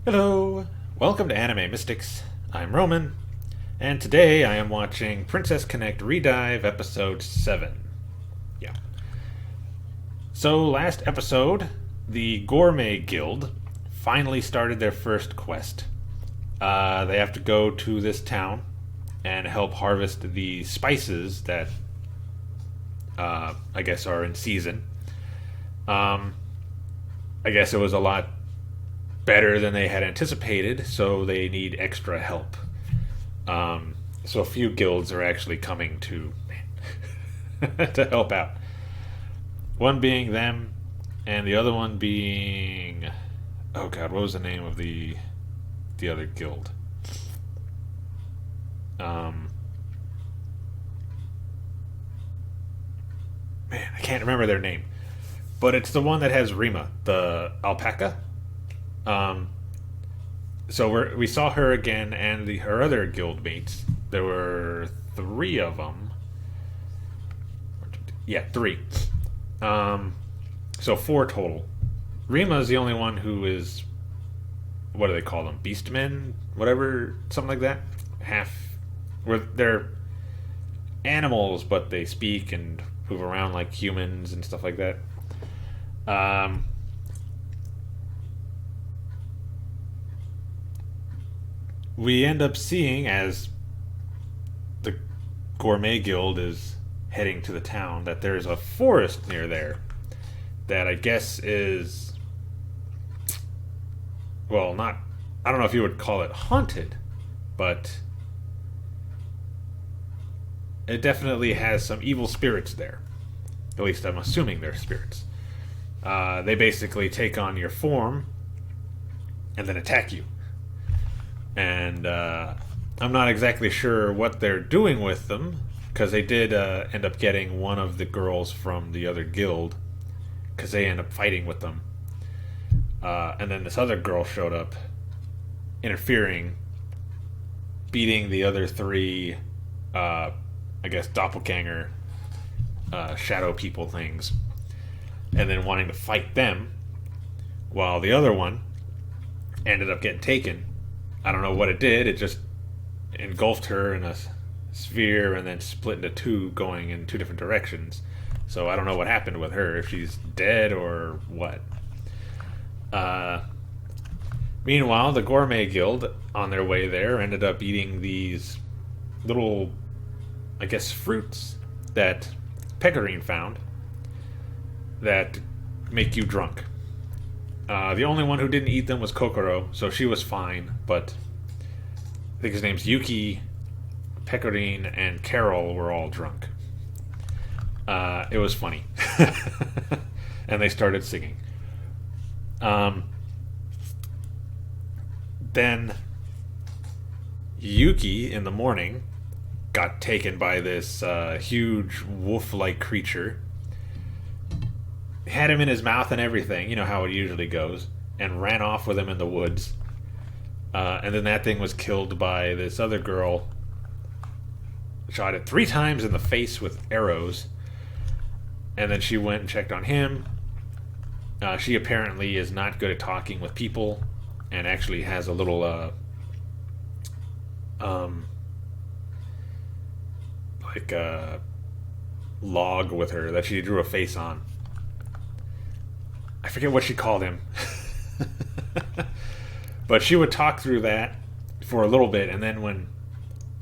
Hello! Welcome to Anime Mystics. I'm Roman, and today I am watching Princess Connect ReDive Episode 7. Yeah. So, last episode, the Gourmet Guild finally started their first quest. They have to go to this town and help harvest the spices that I guess are in season. I guess it was a lot better than they had anticipated, so they need extra help. So a few guilds are actually coming to to help out. One being them, and the other one being, oh god, what was the name of the other guild? Man, I can't remember their name, but it's the one that has Rima, the alpaca. Um, so we saw her again and her other guild mates. There were three of them. Yeah, three. So four total. Rima is the only one who is, what do they call them? Beastmen? Whatever, something like that. Where they're animals, but they speak and move around like humans and stuff like that. We end up seeing as the Gourmet Guild is heading to the town that there's a forest near there that I guess is, well, not, I don't know if you would call it haunted, but it definitely has some evil spirits there. At least I'm assuming they're spirits. They basically take on your form and then attack you. And I'm not exactly sure what they're doing with them, because they did end up getting one of the girls from the other guild, because they end up fighting with them. And then this other girl showed up, interfering, beating the other three, I guess, doppelganger shadow people things, and then wanting to fight them, while the other one ended up getting taken. I don't know what it did. It just engulfed her in a sphere and then split into two, going in two different directions. So I don't know what happened with her, if she's dead or what. Meanwhile, the Gourmet Guild, on their way there, ended up eating these little, I guess, fruits that Pecorine found that make you drunk. The only one who didn't eat them was Kokoro, so she was fine, but I think his name's Yuki, Pecorine, and Carol were all drunk. It was funny. And they started singing. Then Yuki, in the morning, got taken by this huge wolf-like creature. Had him in his mouth and everything, you know how it usually goes, and ran off with him in the woods. And then that thing was killed by this other girl. Shot it 3 times in the face with arrows. And then she went and checked on him. She apparently is not good at talking with people, and actually has a little like a log with her that she drew a face on. I forget what she called him. But she would talk through that for a little bit, and then when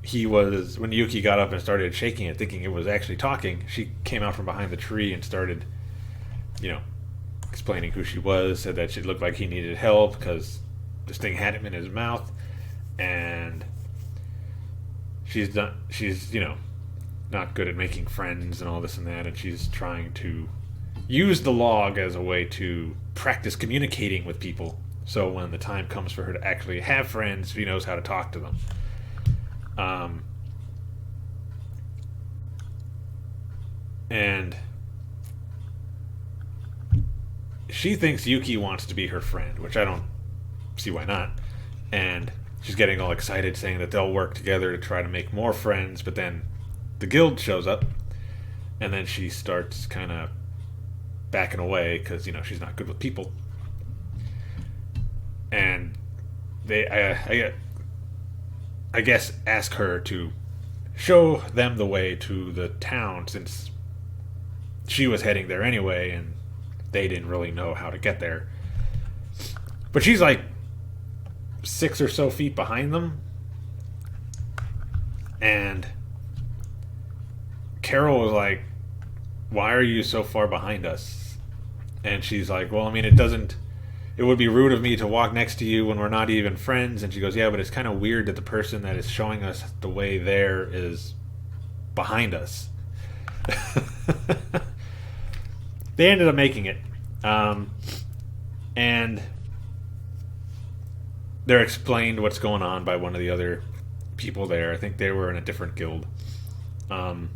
Yuki got up and started shaking it, thinking it was actually talking, she came out from behind the tree and started, explaining who she was, said that she looked like he needed help because this thing had him in his mouth, and she's not good at making friends and all this and that, and she's trying to use the log as a way to practice communicating with people, so when the time comes for her to actually have friends, she knows how to talk to them. And she thinks Yuki wants to be her friend, which I don't see why not. And she's getting all excited, saying that they'll work together to try to make more friends, but then the guild shows up, and then she starts kind of backing away because, she's not good with people. And they I guess ask her to show them the way to the town, since she was heading there anyway, and they didn't really know how to get there. But she's like 6 or so feet behind them, and Carol was like, "Why are you so far behind us?" And she's like, "Well, I mean, it would be rude of me to walk next to you when we're not even friends." And she goes, "Yeah, but it's kind of weird that the person that is showing us the way there is behind us." They ended up making it. And they're explained what's going on by one of the other people there. I think they were in a different guild. And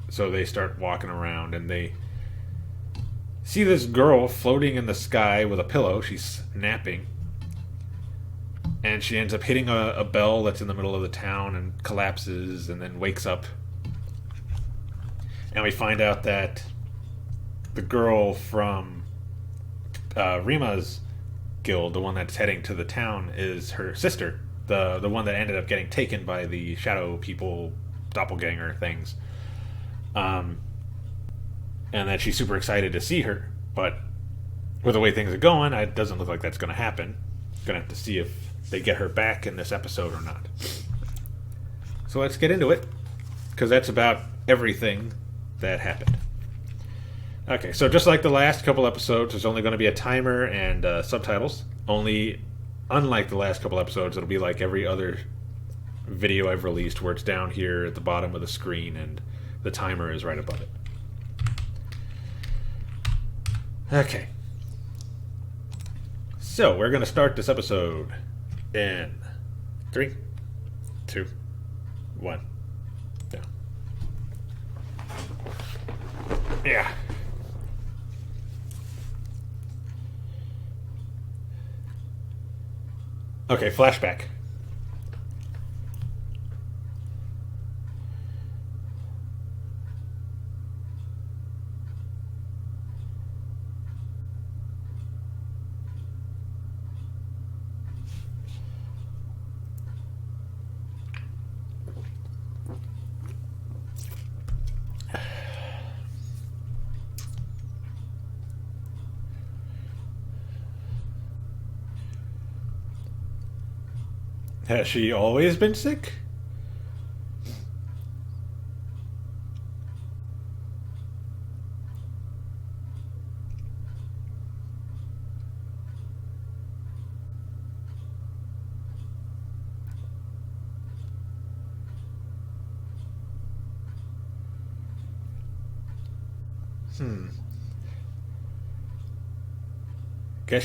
so they start walking around, and they see this girl floating in the sky with a pillow. She's napping. And she ends up hitting a bell that's in the middle of the town and collapses and then wakes up. And we find out that the girl from Rima's guild, the one that's heading to the town, is her sister. The one that ended up getting taken by the shadow people, doppelganger things. And that she's super excited to see her. But with the way things are going, it doesn't look like that's going to happen. Going to have to see if they get her back in this episode or not. So let's get into it, because that's about everything that happened. Okay, so just like the last couple episodes, there's only going to be a timer and subtitles. Only, unlike the last couple episodes, it'll be like every other video I've released, where it's down here at the bottom of the screen and the timer is right above it. Okay. So, we're going to start this episode in 3, 2, 1. Down. Yeah. Okay, flashback. Has she always been sick? Guess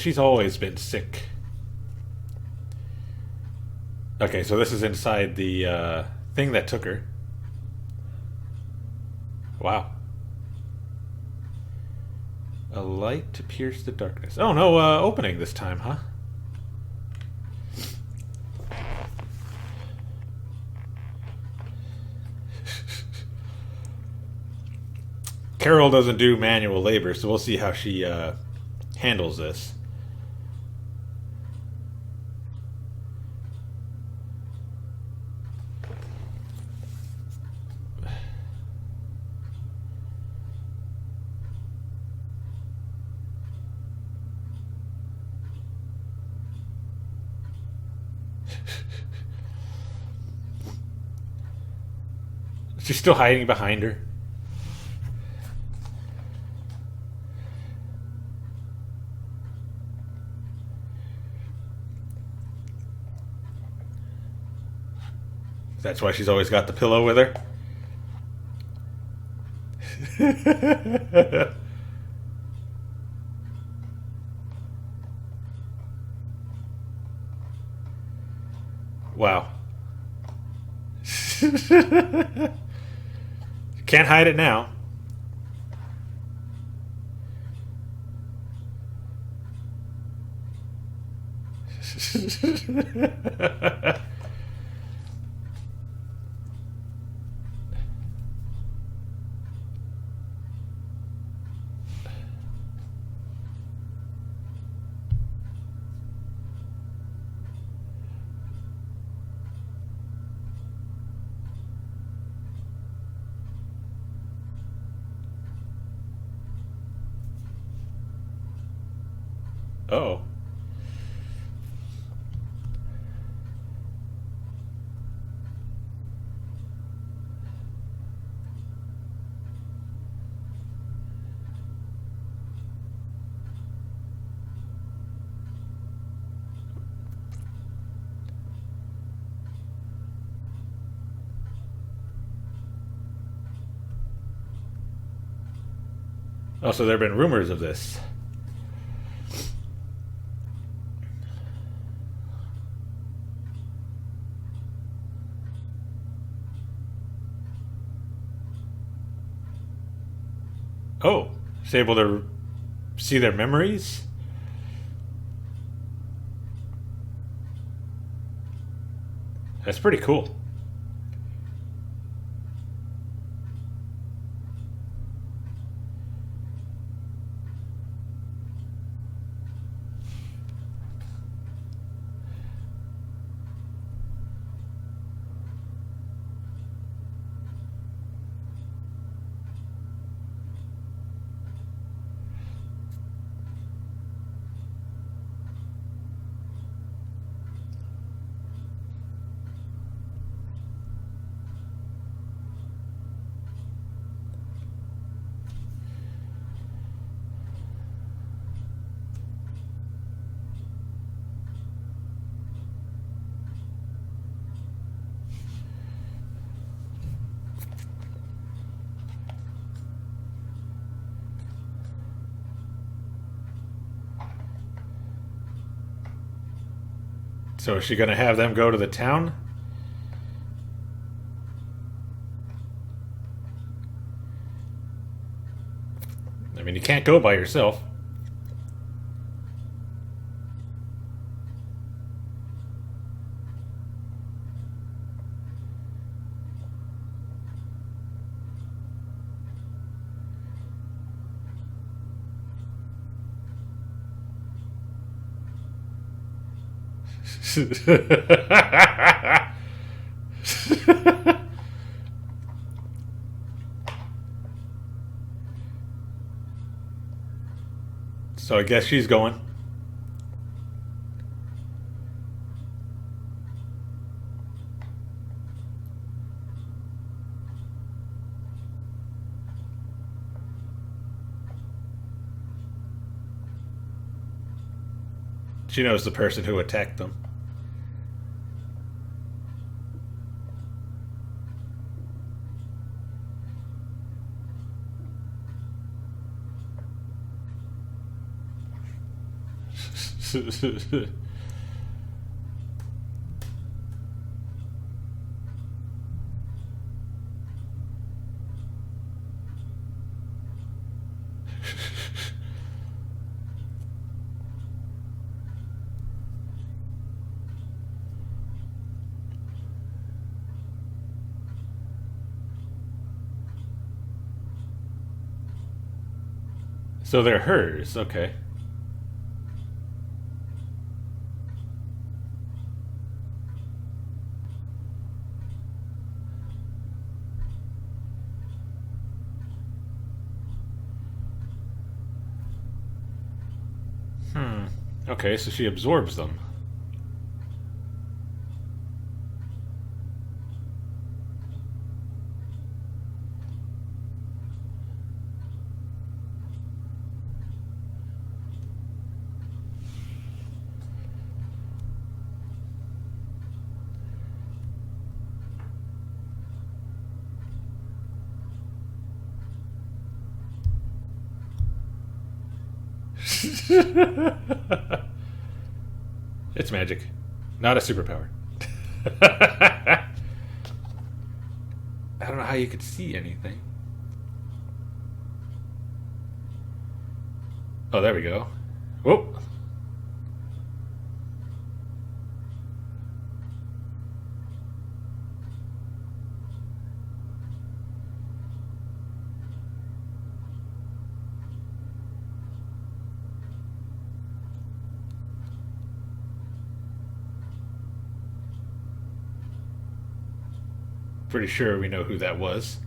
she's always been sick. Okay, so this is inside the thing that took her. Wow. A light to pierce the darkness. Oh, no opening this time, huh? Carol doesn't do manual labor, so we'll see how she handles this. She's still hiding behind her. That's why she's always got the pillow with her. Wow. Can't hide it now. Oh. Oh, so there have been rumors of this. Oh, she's able to see their memories? That's pretty cool. So is she going to have them go to the town? I mean, you can't go by yourself. So I guess she's going. She knows the person who attacked them. So they're hers, okay. Okay, so she absorbs them. It's magic, not a superpower. I don't know how you could see anything. Oh, there we go. Whoop. Pretty sure we know who that was.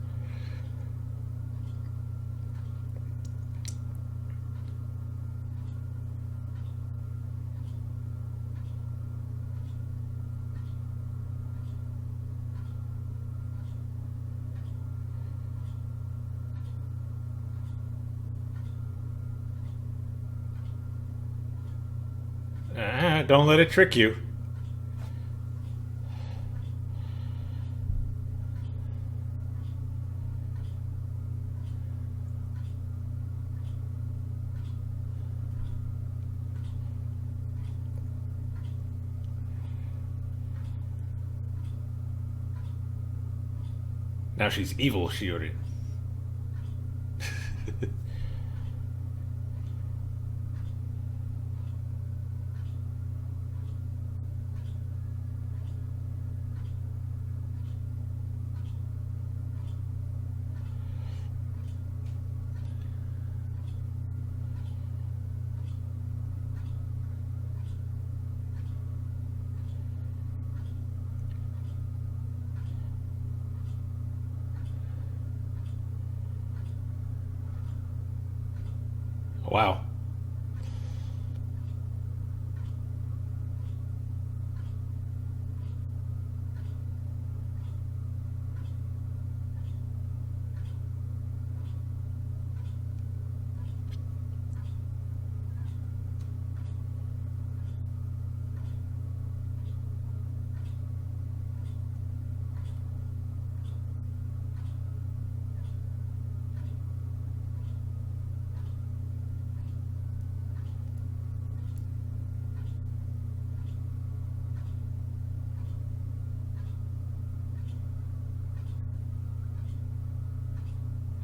Don't let it trick you. Now she's evil, Shiori. Wow.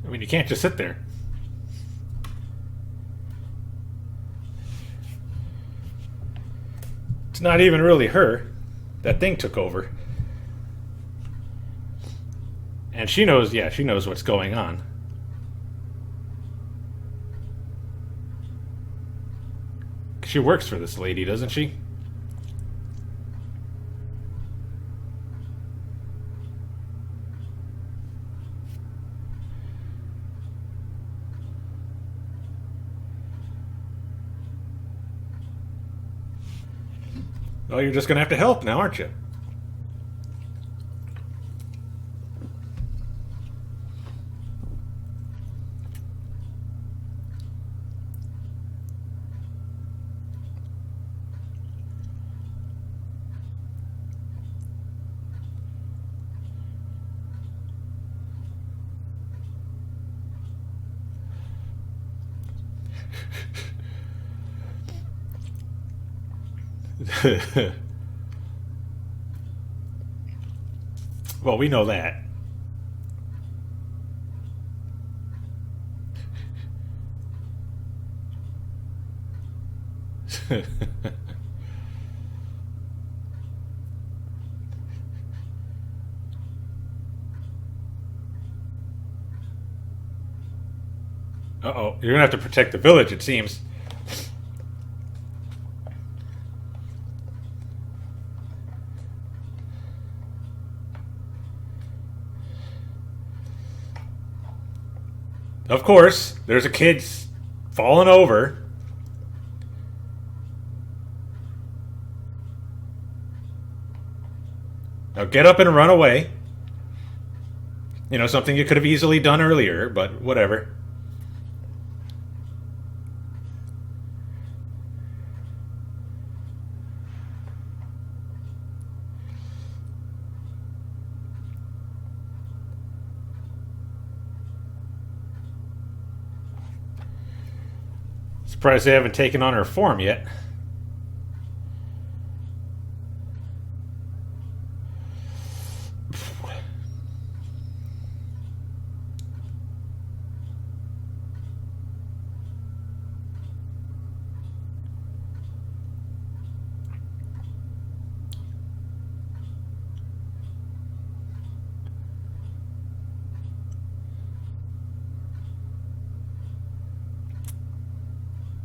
I mean, you can't just sit there. It's not even really her. That thing took over. And she knows, yeah, she knows what's going on. She works for this lady, doesn't she? Well, you're just going to have to help now, aren't you? Well, we know that. Uh-oh. You're going to have to protect the village, it seems. Of course, there's a kid falling over. Now get up and run away. You know, something you could have easily done earlier, but whatever. Surprised they haven't taken on her form yet.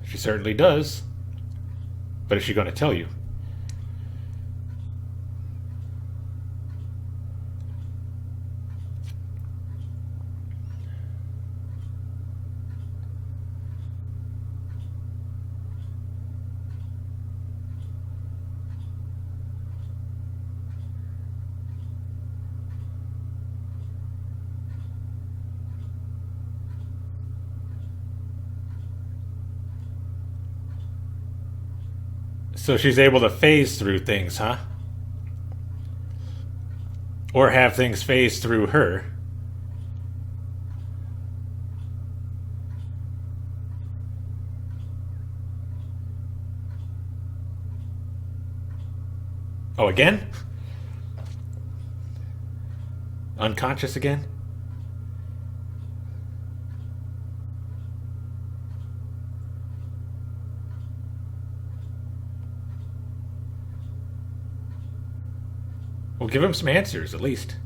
She certainly does. But is she going to tell you? So she's able to phase through things, huh? Or have things phase through her. Oh, again? Unconscious again? Well, give him some answers, at least.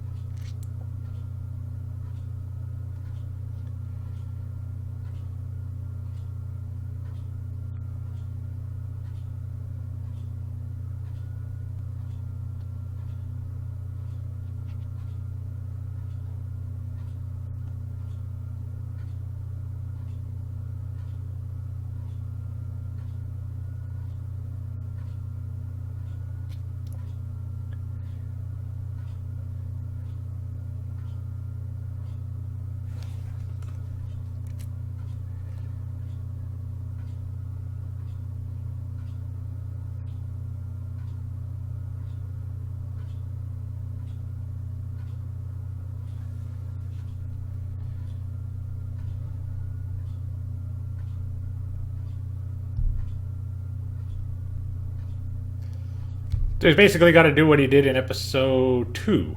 So he's basically got to do what he did in episode 2.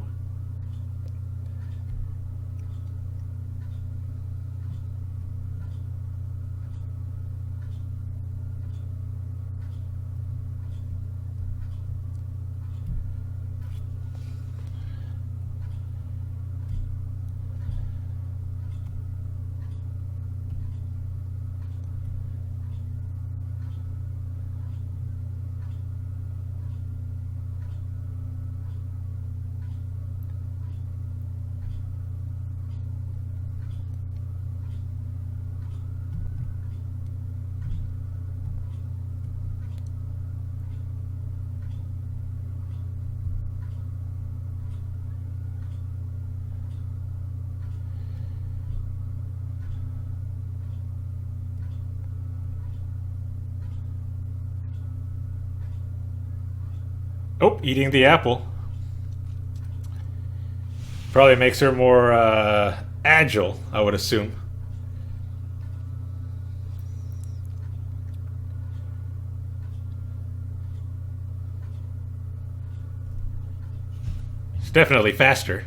Oh, eating the apple. Probably makes her more agile, I would assume. It's definitely faster.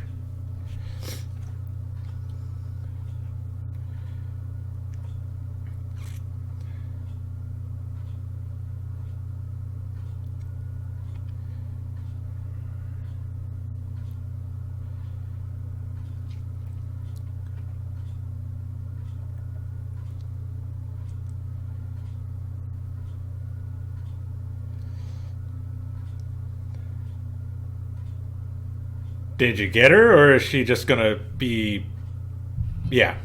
Did you get her, or is she just gonna be... Yeah.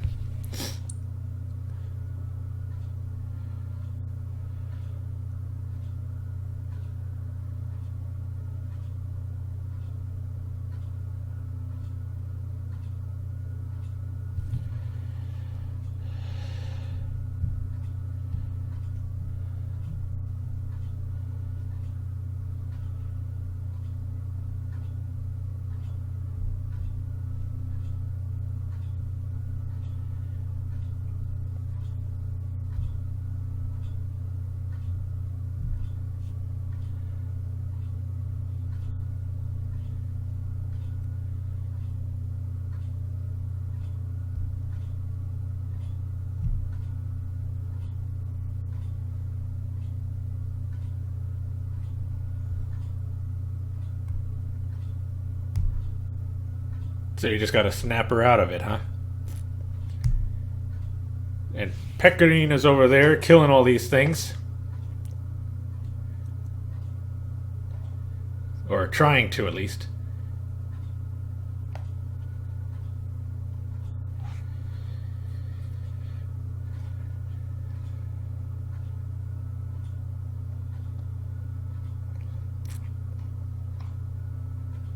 So you just gotta snap her out of it, huh? And Pecorine is over there killing all these things. Or trying to, at least.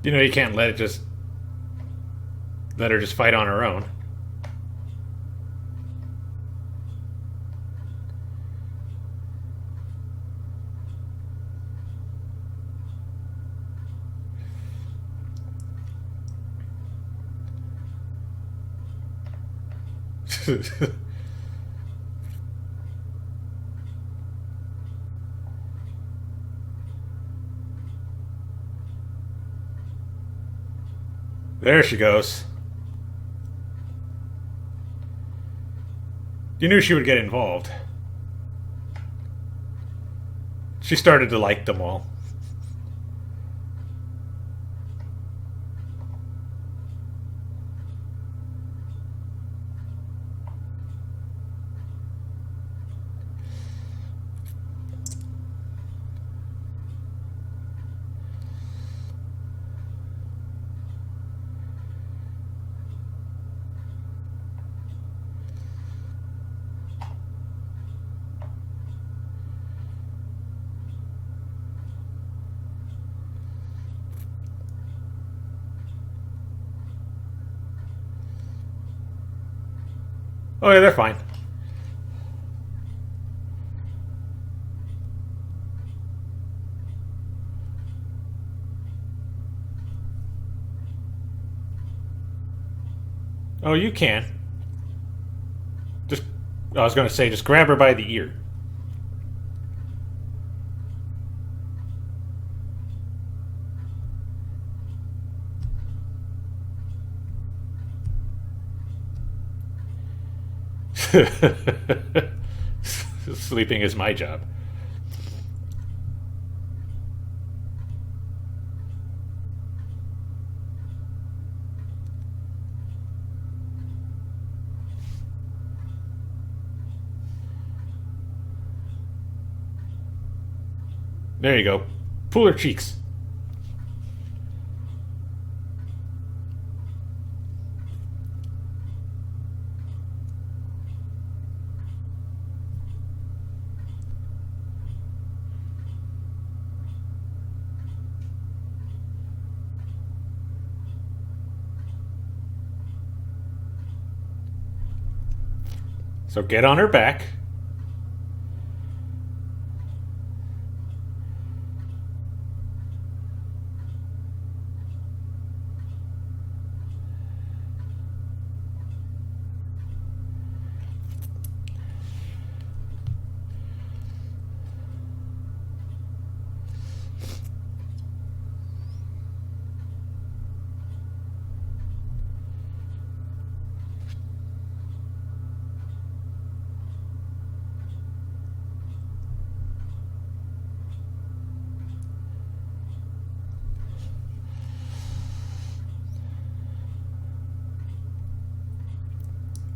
You know, you can't let her just fight on her own. There she goes. You knew she would get involved. She started to like them all. Oh yeah, they're fine. Oh, you can. Just, I was going to say, just grab her by the ear. Sleeping is my job. There you go. Pull her cheeks. So get on her back.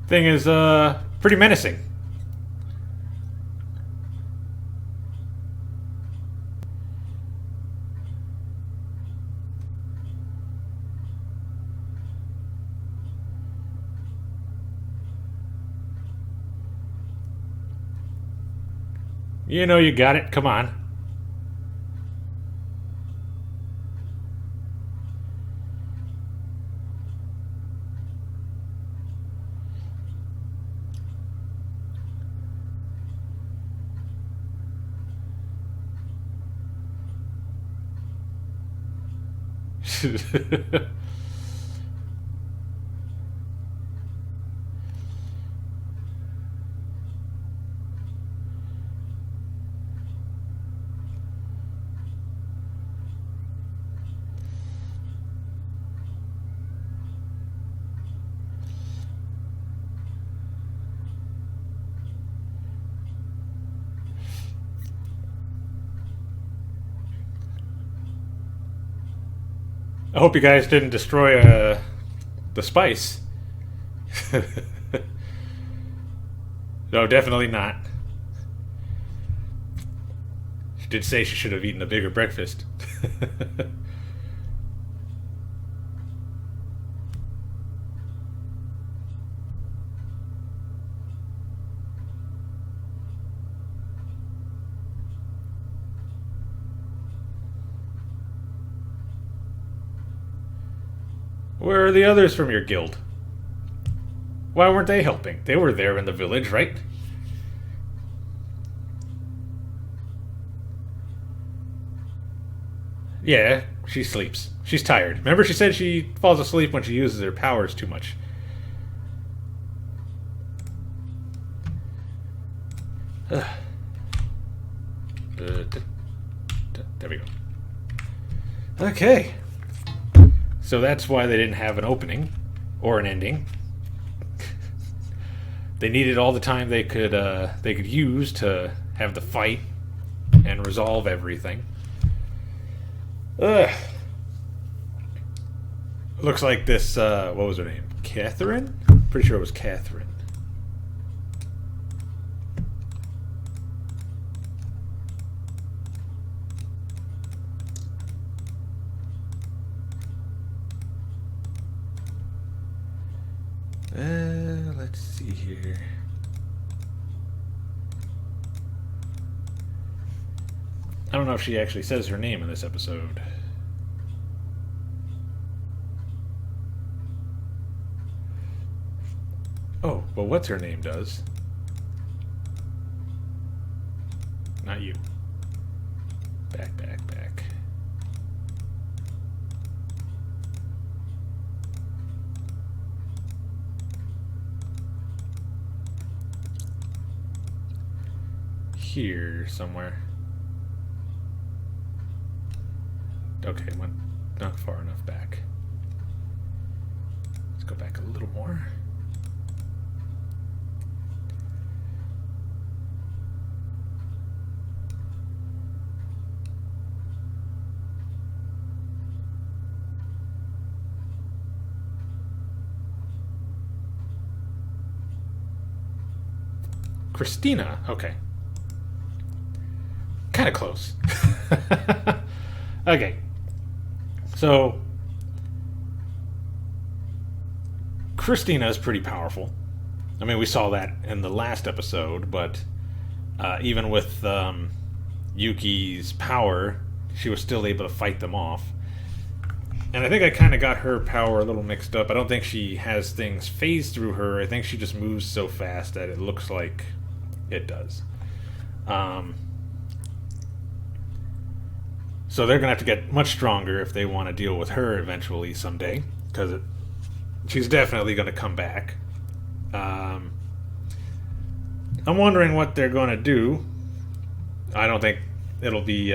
Thing is, pretty menacing. You know you got it. Come on. I hope you guys didn't destroy the spice. No, definitely not. She did say she should have eaten a bigger breakfast. Where are the others from your guild? Why weren't they helping? They were there in the village, right? Yeah, she sleeps. She's tired. Remember she said she falls asleep when she uses her powers too much. There we go. Okay. So that's why they didn't have an opening or an ending. They needed all the time they could use to have the fight and resolve everything. Looks like this. What was her name? Catherine? Pretty sure it was Catherine. Let's see here. I don't know if she actually says her name in this episode. Oh, well, what's her name does. Not you. Back. Here somewhere. Okay, went not far enough back. Let's go back a little more. Christina, okay. Kind of close. Okay. So, Christina is pretty powerful. I mean, we saw that in the last episode, but even with Yuki's power, she was still able to fight them off. And I think I kind of got her power a little mixed up. I don't think she has things phase through her. I think she just moves so fast that it looks like it does. So they're going to have to get much stronger if they want to deal with her eventually someday, because she's definitely going to come back. I'm wondering what they're going to do. I don't think it'll be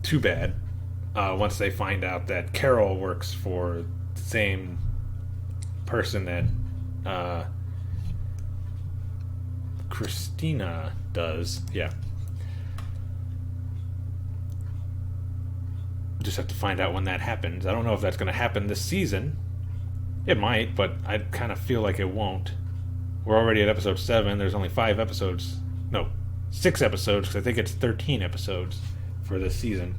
too bad once they find out that Carol works for the same person that Christina does. Yeah. Just have to find out when that happens. I don't know if that's going to happen this season. It might, but I kind of feel like it won't. We're already at episode 7. There's only 5 episodes. No, 6 episodes, because I think it's 13 episodes for this season.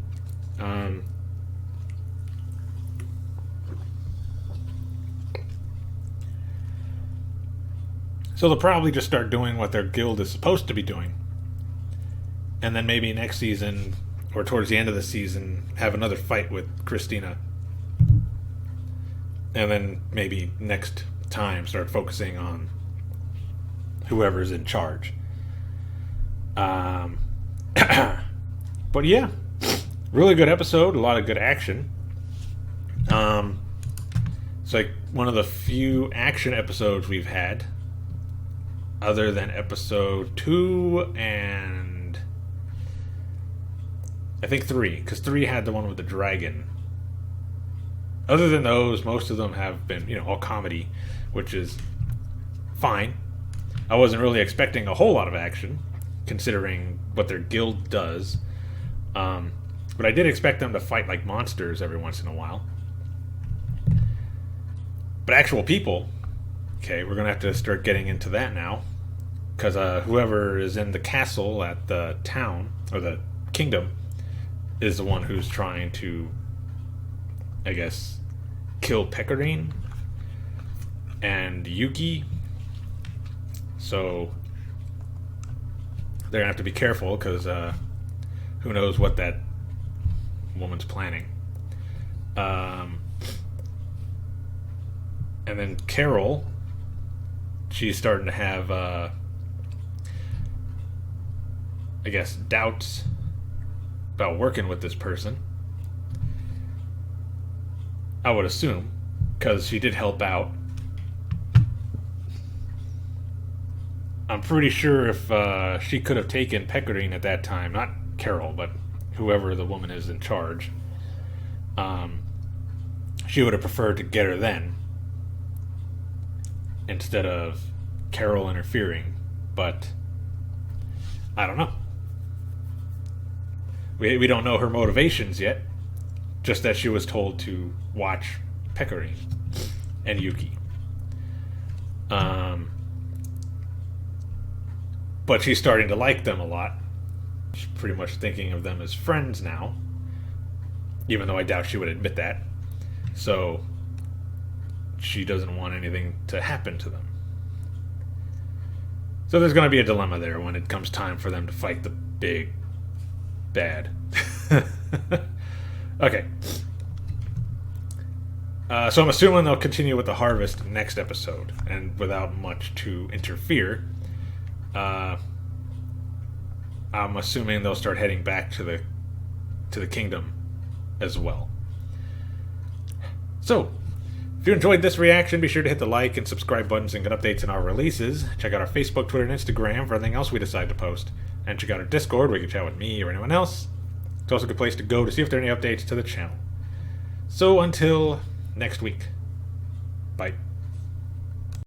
So they'll probably just start doing what their guild is supposed to be doing. And then maybe next season, or towards the end of the season, have another fight with Christina. And then maybe next time start focusing on whoever's in charge. But yeah, really good episode, a lot of good action. It's like one of the few action episodes we've had, other than episode 2 and I think 3, because 3 had the one with the dragon. Other than those, most of them have been, all comedy, which is fine. I wasn't really expecting a whole lot of action, considering what their guild does. But I did expect them to fight like monsters every once in a while. But actual people, okay, we're going to have to start getting into that now. Because whoever is in the castle at the town, or the kingdom, is the one who's trying to, I guess, kill Pecorine and Yuki. So they're going to have to be careful, because who knows what that woman's planning. And then Carol, she's starting to have, I guess, doubts about working with this person. I would assume, because she did help out. I'm pretty sure if she could have taken Pecorine at that time, not Carol, but whoever the woman is in charge, she would have preferred to get her then instead of Carol interfering. But I don't know. We don't know her motivations yet, just that she was told to watch Pecorine and Yuki. But she's starting to like them a lot. She's pretty much thinking of them as friends now, even though I doubt she would admit that. So she doesn't want anything to happen to them. So there's going to be a dilemma there when it comes time for them to fight the big bad. Okay. So I'm assuming they'll continue with the harvest next episode, and without much to interfere, I'm assuming they'll start heading back to the kingdom as well. So, if you enjoyed this reaction, be sure to hit the like and subscribe buttons and get updates on our releases. Check out our Facebook, Twitter, and Instagram for anything else we decide to post. And check out our Discord where you can chat with me or anyone else. It's also a good place to go to see if there are any updates to the channel. So until next week.